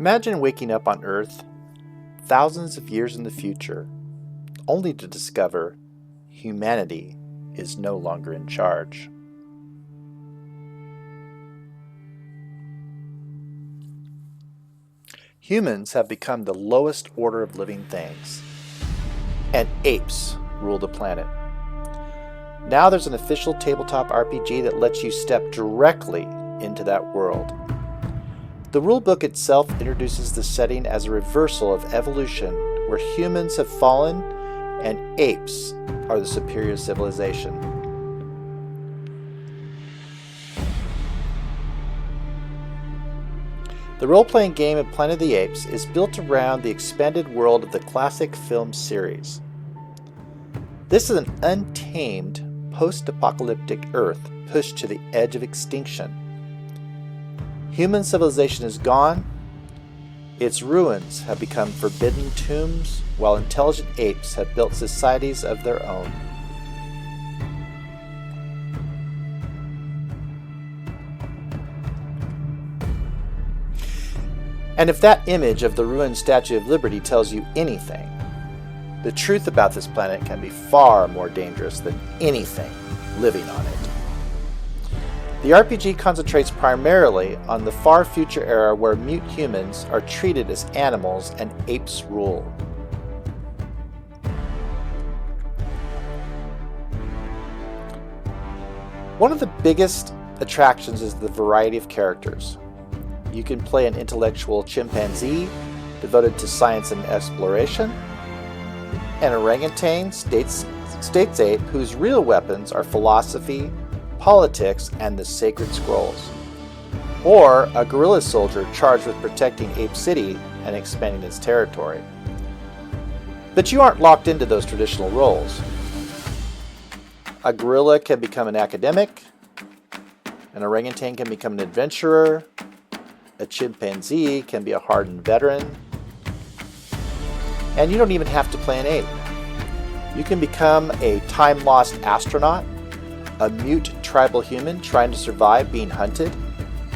Imagine waking up on Earth thousands of years in the future, only to discover humanity is no longer in charge. Humans have become the lowest order of living things, and apes rule the planet. Now there's an official tabletop RPG that lets you step directly into that world. The rulebook itself introduces the setting as a reversal of evolution, where humans have fallen and apes are the superior civilization. The role-playing game of Planet of the Apes is built around the expanded world of the classic film series. This is an untamed, post-apocalyptic Earth pushed to the edge of extinction. Human civilization is gone. Its ruins have become forbidden tombs, while intelligent apes have built societies of their own. And if that image of the ruined Statue of Liberty tells you anything, the truth about this planet can be far more dangerous than anything living on it. The RPG concentrates primarily on the far future era where mute humans are treated as animals and apes rule. One of the biggest attractions is the variety of characters. You can play an intellectual chimpanzee devoted to science and exploration, an orangutan statesape whose real weapons are philosophy, politics, and the sacred scrolls, or a guerrilla soldier charged with protecting Ape City and expanding its territory. But you aren't locked into those traditional roles. A gorilla can become an academic, an orangutan can become an adventurer, a chimpanzee can be a hardened veteran, and you don't even have to play an ape. You can become a time-lost astronaut, a mute tribal human trying to survive being hunted,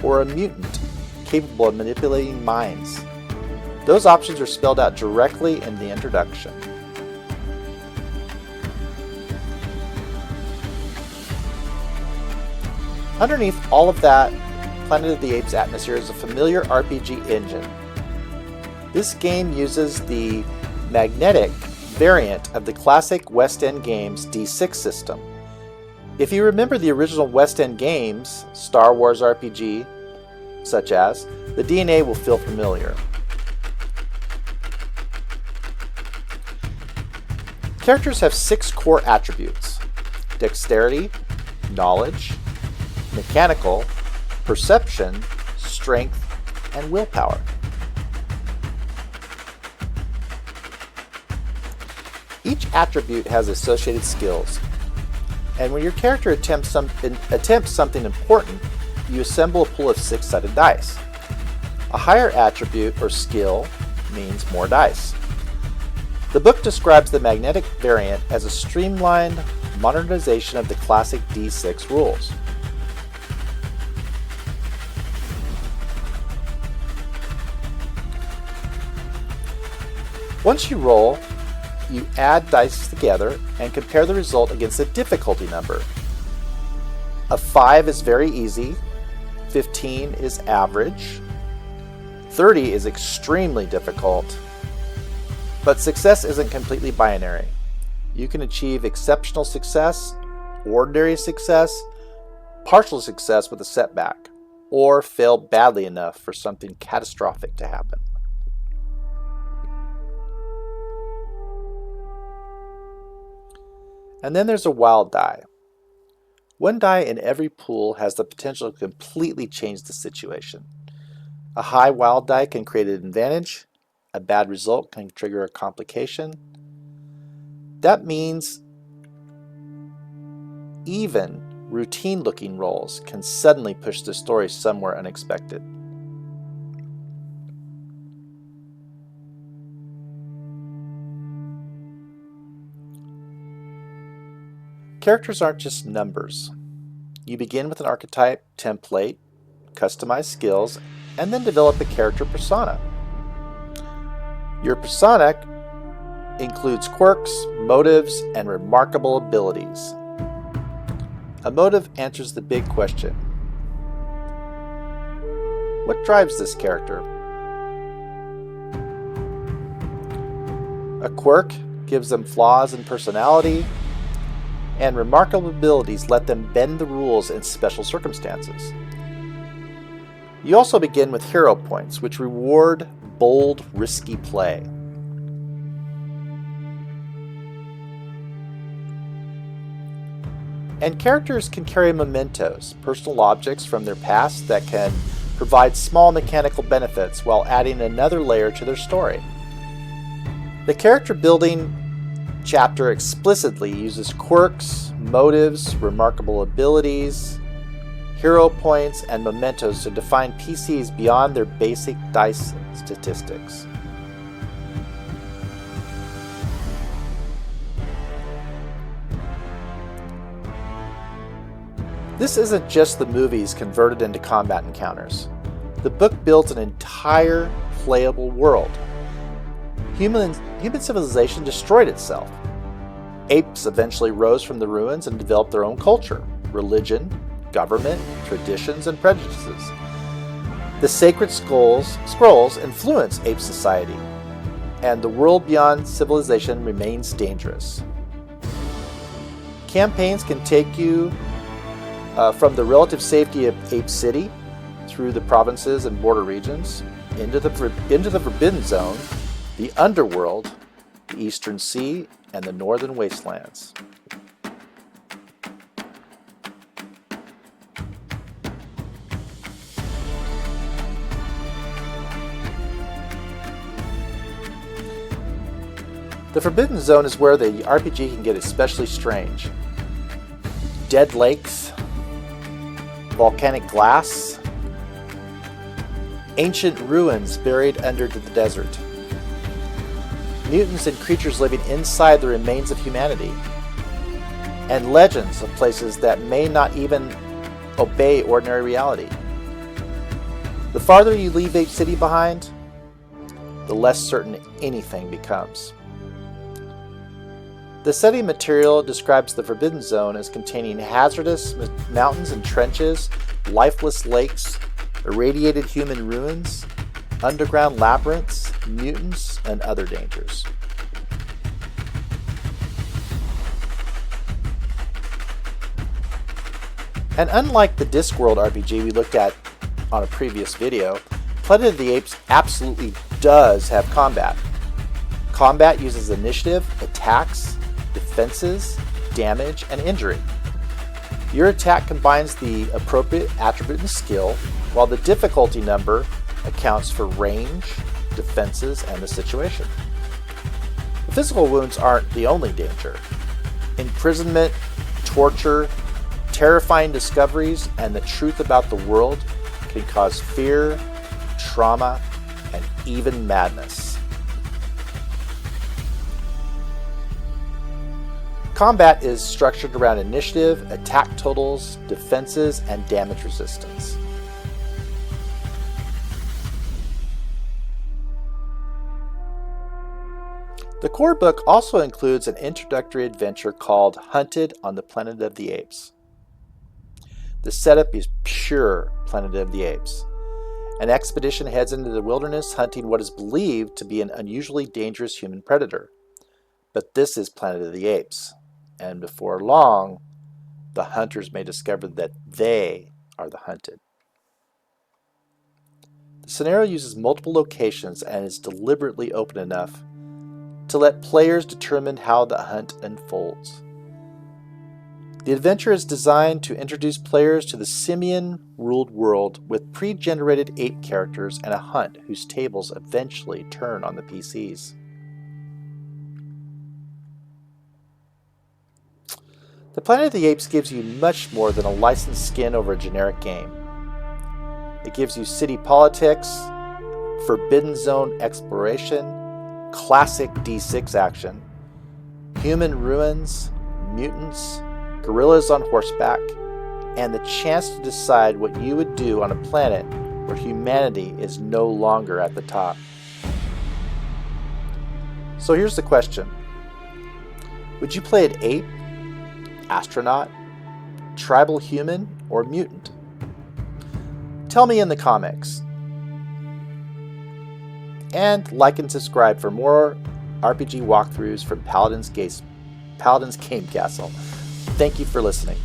or a mutant capable of manipulating minds. Those options are spelled out directly in the introduction. Underneath all of that Planet of the Apes atmosphere is a familiar RPG engine. This game uses the magnetic variant of the classic West End Games D6 system. If you remember the original West End games, Star Wars RPG, such as, the DNA will feel familiar. Characters have 6 core attributes: dexterity, knowledge, mechanical, perception, strength, and willpower. Each attribute has associated skills, and when your character attempts something important, you assemble a pool of 6-sided dice. A higher attribute or skill means more dice. The book describes the magnetic variant as a streamlined modernization of the classic D6 rules. Once you roll, you add dice together and compare the result against a difficulty number. A 5 is very easy, 15 is average, 30 is extremely difficult, but success isn't completely binary. You can achieve exceptional success, ordinary success, partial success with a setback, or fail badly enough for something catastrophic to happen. And then there's a wild die. One die in every pool has the potential to completely change the situation. A high wild die can create an advantage. A bad result can trigger a complication. That means even routine-looking rolls can suddenly push the story somewhere unexpected. Characters aren't just numbers. You begin with an archetype, template, customized skills, and then develop a character persona. Your psionic includes quirks, motives, and remarkable abilities. A motive answers the big question: what drives this character? A quirk gives them flaws in personality, and remarkable abilities let them bend the rules in special circumstances. You also begin with hero points, which reward bold, risky play. And characters can carry mementos, personal objects from their past that can provide small mechanical benefits while adding another layer to their story. The character building chapter explicitly uses quirks, motives, remarkable abilities, hero points, and mementos to define PCs beyond their basic dice statistics. This isn't just the movies converted into combat encounters. The book builds an entire playable world. Human civilization destroyed itself. Apes eventually rose from the ruins and developed their own culture, religion, government, traditions, and prejudices. The sacred scrolls influence ape society, and the world beyond civilization remains dangerous. Campaigns can take you from the relative safety of Ape City through the provinces and border regions into the Forbidden Zone, the Underworld, the Eastern Sea, and the Northern Wastelands. The Forbidden Zone is where the RPG can get especially strange. Dead lakes, volcanic glass, ancient ruins buried under the desert, mutants and creatures living inside the remains of humanity, and legends of places that may not even obey ordinary reality. The farther you leave Ape City behind, the less certain anything becomes. The setting material describes the Forbidden Zone as containing hazardous mountains and trenches, lifeless lakes, irradiated human ruins, underground labyrinths, mutants, and other dangers. And unlike the Discworld RPG we looked at on a previous video, Planet of the Apes absolutely does have combat. Combat uses initiative, attacks, defenses, damage, and injury. Your attack combines the appropriate attribute and skill, while the difficulty number accounts for range, defenses, and the situation. The physical wounds aren't the only danger. Imprisonment, torture, terrifying discoveries, and the truth about the world can cause fear, trauma, and even madness. Combat is structured around initiative, attack totals, defenses, and damage resistance. The core book also includes an introductory adventure called Hunted on the Planet of the Apes. The setup is pure Planet of the Apes. An expedition heads into the wilderness hunting what is believed to be an unusually dangerous human predator. But this is Planet of the Apes. And before long, the hunters may discover that they are the hunted. The scenario uses multiple locations and is deliberately open enough to let players determine how the hunt unfolds. The adventure is designed to introduce players to the simian-ruled world with pre-generated ape characters and a hunt whose tables eventually turn on the PCs. The Planet of the Apes gives you much more than a licensed skin over a generic game. It gives you city politics, Forbidden Zone exploration, classic D6 action, human ruins, mutants, gorillas on horseback, and the chance to decide what you would do on a planet where humanity is no longer at the top. So here's the question. Would you play an ape, astronaut, tribal human, or mutant? Tell me in the comics. And like and subscribe for more RPG walkthroughs from Paladins Game Castle. Thank you for listening.